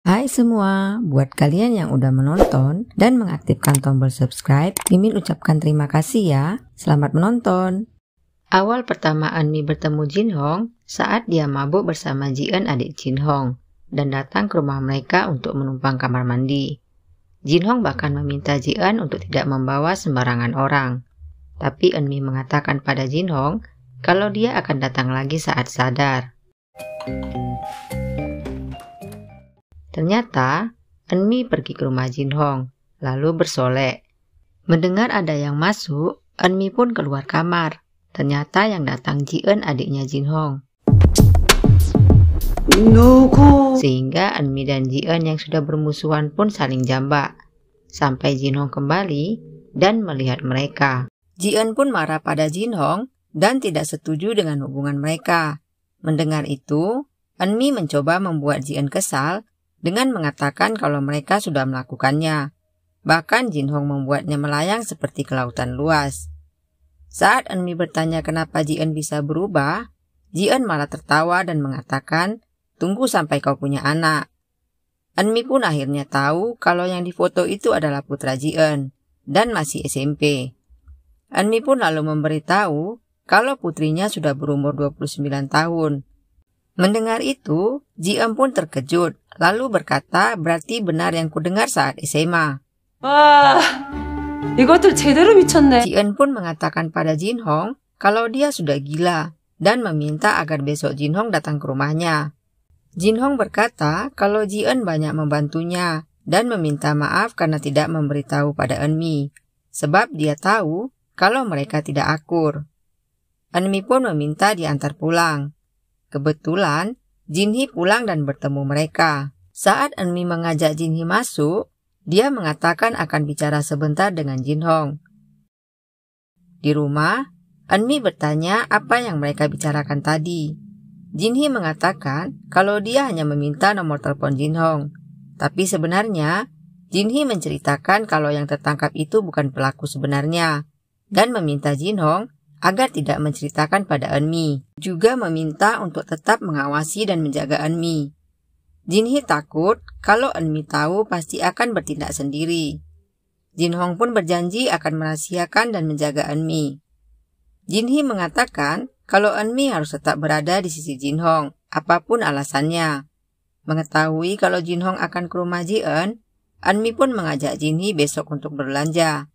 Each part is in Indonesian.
Hai semua, buat kalian yang udah menonton dan mengaktifkan tombol subscribe, Mimin ucapkan terima kasih ya. Selamat menonton. Awal pertama Eunmi bertemu Jinhong saat dia mabuk bersama Ji-eun adik Jinhong dan datang ke rumah mereka untuk menumpang kamar mandi. Jinhong bahkan meminta Ji-eun untuk tidak membawa sembarangan orang. Tapi Eunmi mengatakan pada Jinhong kalau dia akan datang lagi saat sadar. Ternyata, Eunmi pergi ke rumah Jinhong, lalu bersolek. Mendengar ada yang masuk, Eunmi pun keluar kamar. Ternyata yang datang Ji-eun adiknya Jinhong. Sehingga Eunmi dan Ji-eun yang sudah bermusuhan pun saling jambak. Sampai Jinhong kembali dan melihat mereka. Ji-eun pun marah pada Jinhong dan tidak setuju dengan hubungan mereka. Mendengar itu, Eunmi mencoba membuat Ji-eun kesal dengan mengatakan kalau mereka sudah melakukannya. Bahkan Jinhong membuatnya melayang seperti ke lautan luas. Saat Eunmi bertanya kenapa Ji-eun bisa berubah, Ji-eun malah tertawa dan mengatakan, "Tunggu sampai kau punya anak." Eunmi pun akhirnya tahu kalau yang difoto itu adalah putra Ji-eun dan masih SMP. Eunmi pun lalu memberitahu kalau putrinya sudah berumur 29 tahun. Mendengar itu, Ji-eun pun terkejut, lalu berkata berarti benar yang kudengar saat SMA. Wah, 이것들 제대로 미쳤네. Ji-eun pun mengatakan pada Jinhong kalau dia sudah gila dan meminta agar besok Jinhong datang ke rumahnya. Jinhong berkata kalau Ji-eun banyak membantunya dan meminta maaf karena tidak memberitahu pada Eunmi, sebab dia tahu kalau mereka tidak akur. Eunmi pun meminta diantar pulang. Kebetulan, Jinhee pulang dan bertemu mereka. Saat Eunmi mengajak Jinhee masuk, dia mengatakan akan bicara sebentar dengan Jinhong. Di rumah, Eunmi bertanya apa yang mereka bicarakan tadi. Jinhee mengatakan kalau dia hanya meminta nomor telepon Jinhong. Tapi sebenarnya, Jinhee menceritakan kalau yang tertangkap itu bukan pelaku sebenarnya dan meminta Jinhong agar tidak menceritakan pada Eunmi, juga meminta untuk tetap mengawasi dan menjaga Eunmi. Jinhee takut kalau Eunmi tahu pasti akan bertindak sendiri. Jinhong pun berjanji akan merahasiakan dan menjaga Eunmi. Jinhee mengatakan kalau Eunmi harus tetap berada di sisi Jinhong, apapun alasannya. Mengetahui kalau Jinhong akan ke rumah Ji-eun, Eunmi pun mengajak Jinhee besok untuk berbelanja.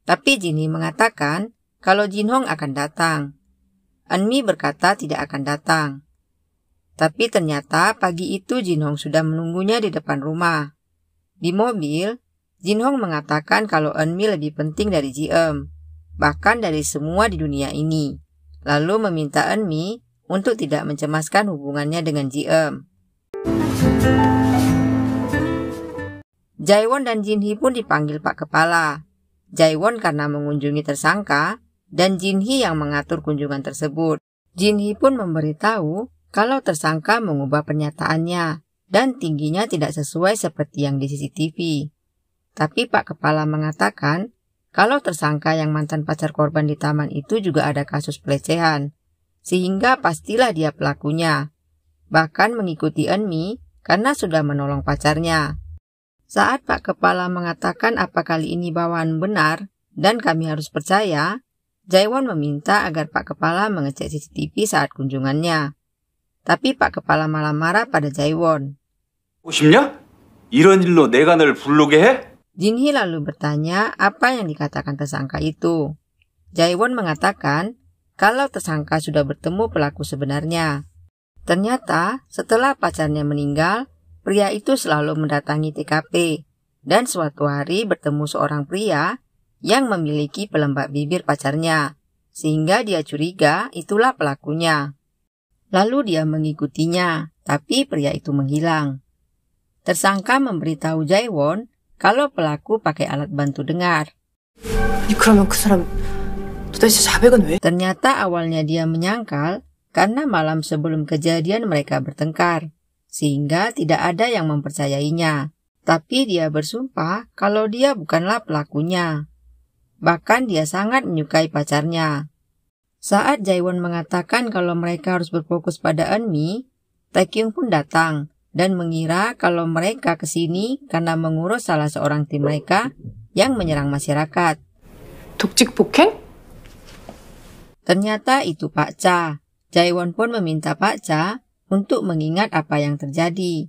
Tapi Jinhee mengatakan kalau Jinhong akan datang. Eunmi berkata tidak akan datang. Tapi ternyata pagi itu Jinhong sudah menunggunya di depan rumah. Di mobil, Jinhong mengatakan kalau Eunmi lebih penting dari Ji-eun, bahkan dari semua di dunia ini. Lalu meminta Eunmi untuk tidak mencemaskan hubungannya dengan Ji-eun. Jaewon dan Jinhee pun dipanggil Pak Kepala. Jaewon karena mengunjungi tersangka, dan Jinhee yang mengatur kunjungan tersebut. Jinhee pun memberitahu kalau tersangka mengubah pernyataannya dan tingginya tidak sesuai seperti yang di CCTV. Tapi Pak Kepala mengatakan kalau tersangka yang mantan pacar korban di taman itu juga ada kasus pelecehan, sehingga pastilah dia pelakunya. Bahkan mengikuti Eunmi karena sudah menolong pacarnya. Saat Pak Kepala mengatakan apa kali ini bawaan benar dan kami harus percaya, Jaewon meminta agar Pak Kepala mengecek CCTV saat kunjungannya. Tapi Pak Kepala malah marah pada Jaewon. 싶냐? 이런 일로 내가 널 부르게 해? Jinhee lalu bertanya apa yang dikatakan tersangka itu. Jaewon mengatakan kalau tersangka sudah bertemu pelaku sebenarnya. Ternyata setelah pacarnya meninggal, pria itu selalu mendatangi TKP dan suatu hari bertemu seorang pria yang memiliki pelembab bibir pacarnya, sehingga dia curiga itulah pelakunya. Lalu dia mengikutinya, tapi pria itu menghilang. Tersangka memberitahu Jaewon kalau pelaku pakai alat bantu dengar. 그러면 그 사람 도대체 자백은 왜? Ternyata awalnya dia menyangkal karena malam sebelum kejadian mereka bertengkar, sehingga tidak ada yang mempercayainya. Tapi dia bersumpah kalau dia bukanlah pelakunya. Bahkan dia sangat menyukai pacarnya. Saat Jaewon mengatakan kalau mereka harus berfokus pada Eunmi, Taekyung pun datang dan mengira kalau mereka ke sini karena mengurus salah seorang tim mereka yang menyerang masyarakat. 독직 폭행? Ternyata itu Pak Cha. Jaewon pun meminta Pak Cha untuk mengingat apa yang terjadi.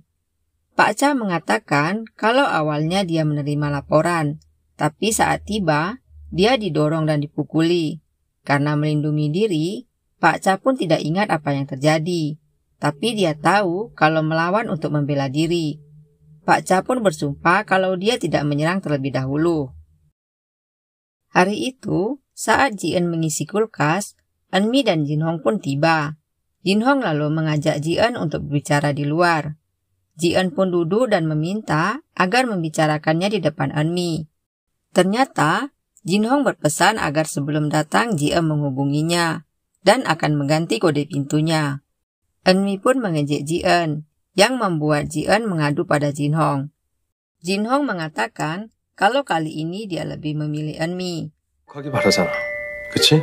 Pak Cha mengatakan kalau awalnya dia menerima laporan, tapi saat tiba, dia didorong dan dipukuli. Karena melindungi diri, Pak Cha pun tidak ingat apa yang terjadi. Tapi dia tahu kalau melawan untuk membela diri. Pak Cha pun bersumpah kalau dia tidak menyerang terlebih dahulu. Hari itu, saat Ji-eun mengisi kulkas, Eunmi dan Jin-hong pun tiba. Jin-hong lalu mengajak Ji-eun untuk berbicara di luar. Ji-eun pun duduk dan meminta agar membicarakannya di depan Eunmi. Ternyata, Jin-hong berpesan agar sebelum datang Ji-eun menghubunginya dan akan mengganti kode pintunya. Eunmi pun mengejek Ji-eun, yang membuat Ji-eun mengadu pada Jin-hong. Jin-hong mengatakan kalau kali ini dia lebih memilih Eunmi. 하기 바라잖아. 그치?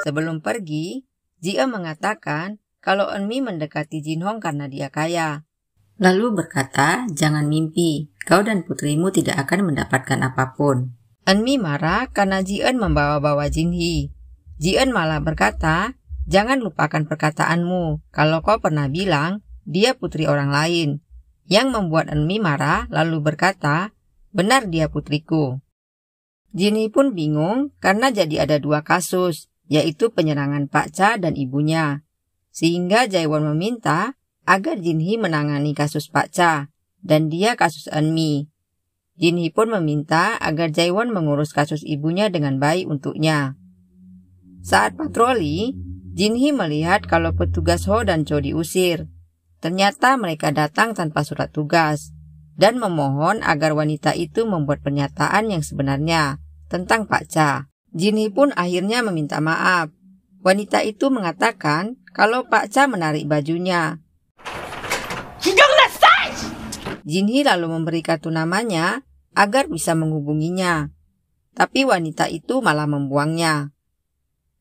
Sebelum pergi, Ji-eun mengatakan kalau Eunmi mendekati Jin-hong karena dia kaya. Lalu berkata, jangan mimpi, kau dan putrimu tidak akan mendapatkan apapun. Eunmi marah karena Ji-eun membawa-bawa Jin-hee. Ji-eun malah berkata, jangan lupakan perkataanmu kalau kau pernah bilang dia putri orang lain. Yang membuat Eunmi marah lalu berkata, benar dia putriku. Jin-hee pun bingung karena jadi ada dua kasus, yaitu penyerangan Pak Cha dan ibunya. Sehingga Jaewon meminta agar Jin-hee menangani kasus Pak Cha dan dia kasus Eunmi. Jin-hee pun meminta agar Jaewon mengurus kasus ibunya dengan baik untuknya. Saat patroli, Jin-hee melihat kalau petugas Ho dan Cho diusir. Ternyata mereka datang tanpa surat tugas dan memohon agar wanita itu membuat pernyataan yang sebenarnya tentang Pak Cha. Jin-hee pun akhirnya meminta maaf. Wanita itu mengatakan kalau Pak Cha menarik bajunya. Jin-hee lalu memberi kartu namanya agar bisa menghubunginya. Tapi wanita itu malah membuangnya.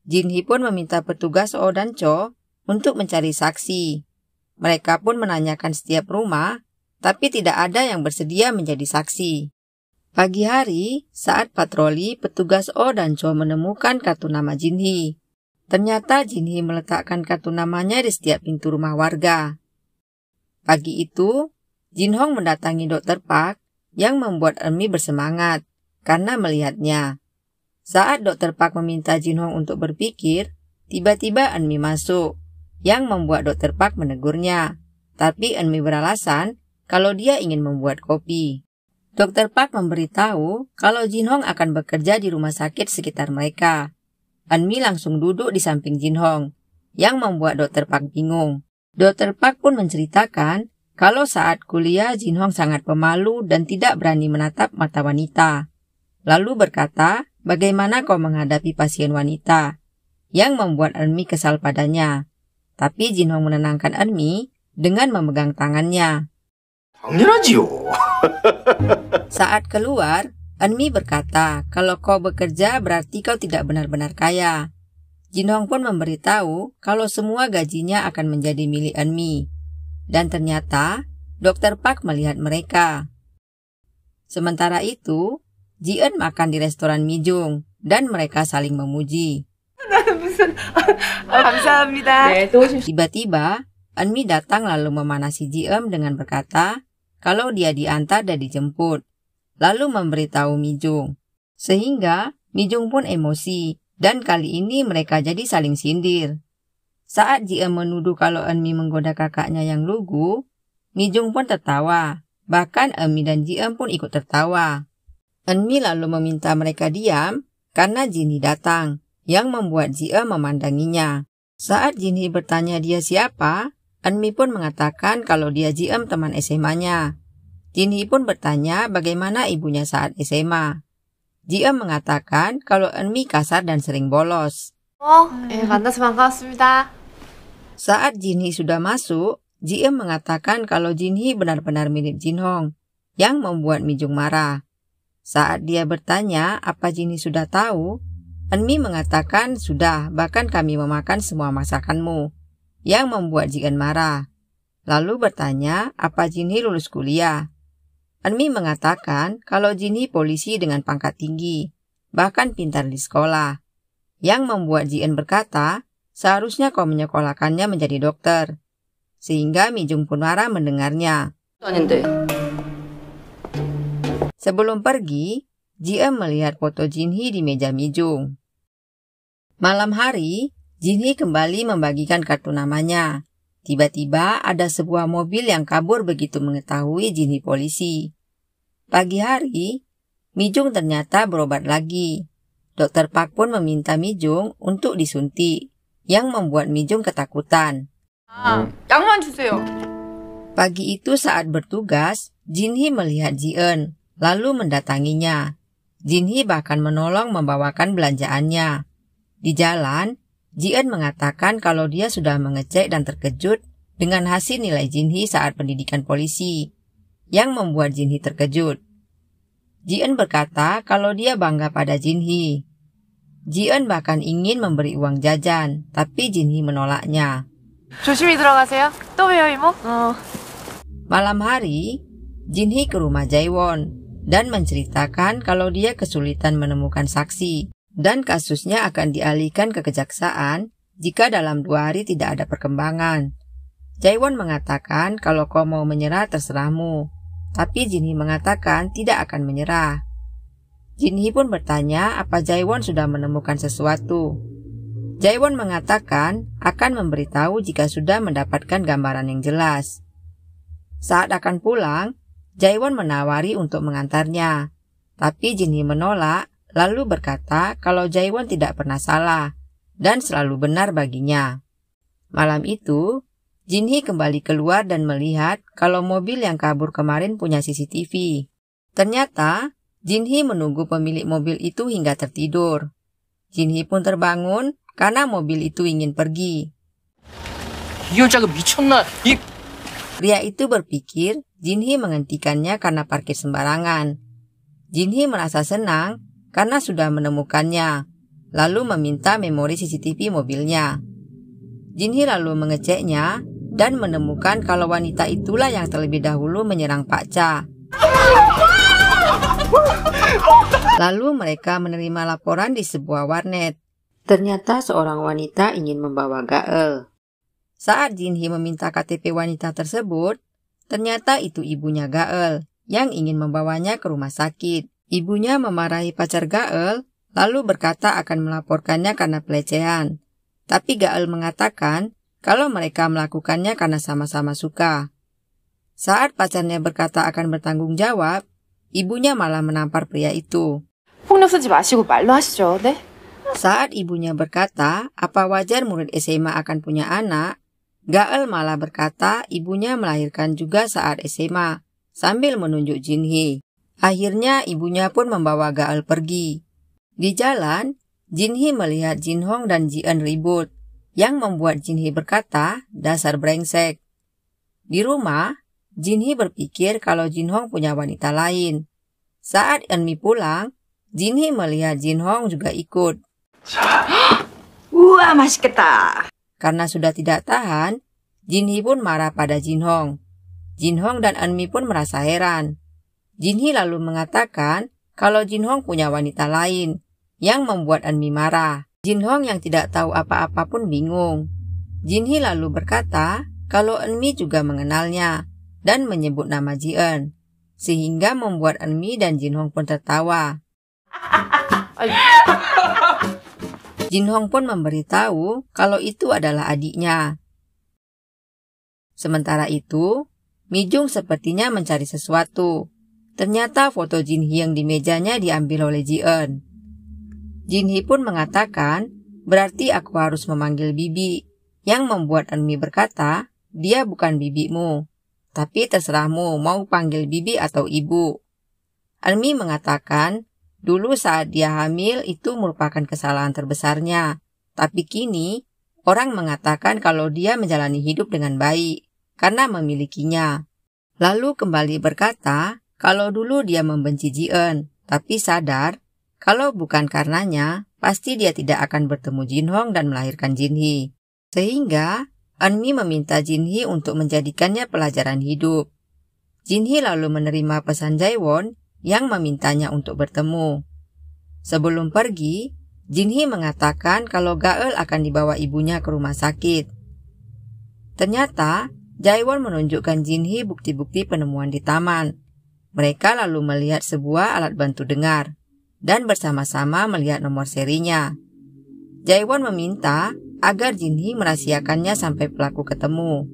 Jin-hee pun meminta petugas Oh dan Cho untuk mencari saksi. Mereka pun menanyakan setiap rumah, tapi tidak ada yang bersedia menjadi saksi. Pagi hari, saat patroli, petugas Oh dan Cho menemukan kartu nama Jin-hee. Ternyata Jin-hee meletakkan kartu namanya di setiap pintu rumah warga. Pagi itu, Jin-hong mendatangi Dr. Park yang membuat Eunmi bersemangat karena melihatnya. Saat Dr. Park meminta Jin-hong untuk berpikir, tiba-tiba Eunmi masuk, yang membuat Dr. Park menegurnya. Tapi Eunmi beralasan kalau dia ingin membuat kopi. Dr. Park memberitahu kalau Jin-hong akan bekerja di rumah sakit sekitar mereka. Eunmi langsung duduk di samping Jin-hong, yang membuat Dr. Park bingung. Dr. Park pun menceritakan kalau saat kuliah Jin-hong sangat pemalu dan tidak berani menatap mata wanita. Lalu berkata, bagaimana kau menghadapi pasien wanita? Yang membuat Eunmi kesal padanya. Tapi Jin-hong menenangkan Eunmi dengan memegang tangannya. 당연하지요. Saat keluar, Eunmi berkata kalau kau bekerja berarti kau tidak benar-benar kaya. Jin-hong pun memberitahu kalau semua gajinya akan menjadi milik Eunmi. Dan ternyata, Dr. Park melihat mereka. Sementara itu, Ji-eun makan di restoran Mijung dan mereka saling memuji. 감사합니다. 네, 또 오십시오. Tiba-tiba, Eunmi datang lalu memanasi Ji-eun dengan berkata kalau dia diantar dan dijemput, lalu memberitahu Mijung. Sehingga Mijung pun emosi, dan kali ini mereka jadi saling sindir. Saat Ji-eun menuduh kalau Eunmi menggoda kakaknya yang lugu, Mijung pun tertawa. Bahkan Eunmi dan Ji-eun pun ikut tertawa. Eunmi lalu meminta mereka diam karena Jin-hee datang, yang membuat Ji-eun memandanginya. Saat Jin-hee bertanya dia siapa, Eunmi pun mengatakan kalau dia Ji-eun teman SMA-nya. Jin-hee pun bertanya bagaimana ibunya saat SMA. Ji-eun mengatakan kalau Eunmi kasar dan sering bolos. 만나서 반가웠습니다. Saat Jin-hee sudah masuk, Ji-eun mengatakan kalau Jin-hee benar-benar milik Jin-hong, yang membuat Mijung marah. Saat dia bertanya apa Jin-hee sudah tahu, Eunmi mengatakan sudah, bahkan kami memakan semua masakanmu, yang membuat Ji-eun marah. lalu bertanya apa Jinhee lulus kuliah. Eunmi mengatakan kalau Jinhee polisi dengan pangkat tinggi, bahkan pintar di sekolah. Yang membuat Ji-eun berkata, seharusnya kau menyekolahkannya menjadi dokter. Sehingga Mi-jung pun marah mendengarnya. 아닌데. Sebelum pergi, Ji-eun melihat foto Jinhee di meja Mi-jung. Malam hari, Jinhee kembali membagikan kartu namanya. Tiba-tiba ada sebuah mobil yang kabur begitu mengetahui Jinhee polisi. Pagi hari, Mi-jung ternyata berobat lagi. Dokter Park pun meminta Mi-jung untuk disuntik, yang membuat Mi-jung ketakutan. 약만 주세요. Pagi itu saat bertugas, Jinhee melihat Ji-eun, lalu mendatanginya. Jinhee bahkan menolong membawakan belanjaannya. Di jalan, Ji-eun mengatakan kalau dia sudah mengecek dan terkejut dengan hasil nilai Jinhee saat pendidikan polisi, yang membuat Jinhee terkejut. Ji-eun berkata kalau dia bangga pada Jinhee. Ji-eun bahkan ingin memberi uang jajan, tapi Jinhee menolaknya. 조심히 들어가세요. 또 봬요, 이모. Malam hari, Jinhee ke rumah Jaewon dan menceritakan kalau dia kesulitan menemukan saksi dan kasusnya akan dialihkan ke kejaksaan jika dalam 2 hari tidak ada perkembangan. Jaewon mengatakan kalau kau mau menyerah terserahmu, tapi Jinhee mengatakan tidak akan menyerah. Jinhee pun bertanya apa Jaewon sudah menemukan sesuatu. Jaewon mengatakan akan memberitahu jika sudah mendapatkan gambaran yang jelas. Saat akan pulang, Jaewon menawari untuk mengantarnya, tapi Jinhee menolak lalu berkata kalau Jaewon tidak pernah salah dan selalu benar baginya. Malam itu, Jinhee kembali keluar dan melihat kalau mobil yang kabur kemarin punya CCTV. Ternyata, Jinhee menunggu pemilik mobil itu hingga tertidur. Jinhee pun terbangun karena mobil itu ingin pergi. 이 여자가 미쳤나? Pria itu berpikir Jinhee menghentikannya karena parkir sembarangan. Jinhee merasa senang karena sudah menemukannya, lalu meminta memori CCTV mobilnya. Jinhee lalu mengeceknya dan menemukan kalau wanita itulah yang terlebih dahulu menyerang Pak Cha. Lalu mereka menerima laporan di sebuah warnet. Ternyata seorang wanita ingin membawa Gael. Saat Jinhee meminta KTP wanita tersebut, ternyata itu ibunya Gael yang ingin membawanya ke rumah sakit. Ibunya memarahi pacar Gael, lalu berkata akan melaporkannya karena pelecehan. Tapi Gael mengatakan kalau mereka melakukannya karena sama-sama suka. Saat pacarnya berkata akan bertanggung jawab, ibunya malah menampar pria itu. 폭력 쓰지 마시고 말로 하시죠, 네? Saat ibunya berkata apa wajar murid SMA akan punya anak, Gael malah berkata ibunya melahirkan juga saat SMA, sambil menunjuk Jinhee. Akhirnya ibunya pun membawa Gael pergi. Di jalan, Jinhee melihat Jinhong dan Ji-eun ribut, yang membuat Jinhee berkata, dasar brengsek. Di rumah, Jinhee berpikir kalau Jinhong punya wanita lain. Saat Eunmi pulang, Jinhee melihat Jinhong juga ikut. 우와, 맛있겠다. Karena sudah tidak tahan, Jinhee pun marah pada Jinhong. Jinhong dan Eunmi pun merasa heran. Jinhee lalu mengatakan kalau Jinhong punya wanita lain, yang membuat Eunmi marah. Jinhong yang tidak tahu apa-apa pun bingung. Jinhee lalu berkata kalau Eunmi juga mengenalnya dan menyebut nama Ji-eun, sehingga membuat Eunmi dan Jinhong pun tertawa. Jinhong pun memberitahu kalau itu adalah adiknya. Sementara itu, Mi-jung sepertinya mencari sesuatu. Ternyata foto Jinhee yang di mejanya diambil oleh Ji-eun. Jinhee pun mengatakan, berarti aku harus memanggil bibi, yang membuat Eunmi berkata, dia bukan bibimu, tapi terserahmu mau panggil bibi atau ibu. Eunmi mengatakan, dulu saat dia hamil itu merupakan kesalahan terbesarnya, tapi kini orang mengatakan kalau dia menjalani hidup dengan baik karena memilikinya. Lalu kembali berkata kalau dulu dia membenci Ji-eun, tapi sadar kalau bukan karenanya, pasti dia tidak akan bertemu Jinhong dan melahirkan Jinhee. Sehingga Eunmi meminta Jinhee untuk menjadikannya pelajaran hidup. Jinhee lalu menerima pesan Jaewon yang memintanya untuk bertemu. Sebelum pergi, Jinhee mengatakan kalau Gaeul akan dibawa ibunya ke rumah sakit. Ternyata, Jaewon menunjukkan Jinhee bukti-bukti penemuan di taman. Mereka lalu melihat sebuah alat bantu dengar dan bersama-sama melihat nomor serinya. Jaewon meminta agar Jinhee merahasiakannya sampai pelaku ketemu.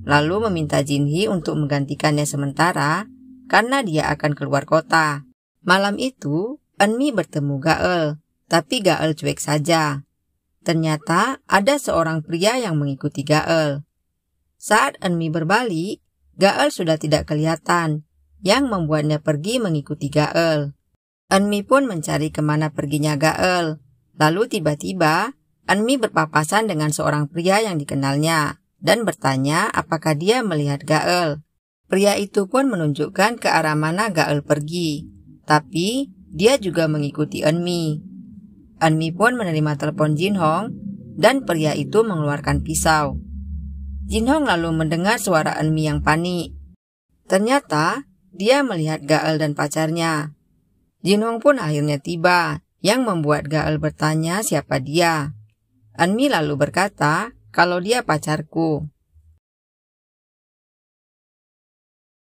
Lalu meminta Jinhee untuk menggantikannya sementara karena dia akan keluar kota. Malam itu, Eunmi bertemu Gaeul, tapi Gaeul cuek saja. Ternyata ada seorang pria yang mengikuti Gaeul. Saat Eunmi berbalik, Gaeul sudah tidak kelihatan, yang membuatnya pergi mengikuti Gaeul. Eunmi pun mencari kemana perginya Gaeul. Lalu tiba-tiba, Eunmi berpapasan dengan seorang pria yang dikenalnya dan bertanya apakah dia melihat Gaeul. Pria itu pun menunjukkan ke arah mana Gaeul pergi, tapi dia juga mengikuti Eunmi. Eunmi pun menerima telepon Jinhong dan pria itu mengeluarkan pisau. Jinhong lalu mendengar suara Eunmi yang panik. Ternyata, dia melihat Gaeul dan pacarnya. Jinhong pun akhirnya tiba, yang membuat Gaeul bertanya siapa dia. Eunmi lalu berkata kalau dia pacarku.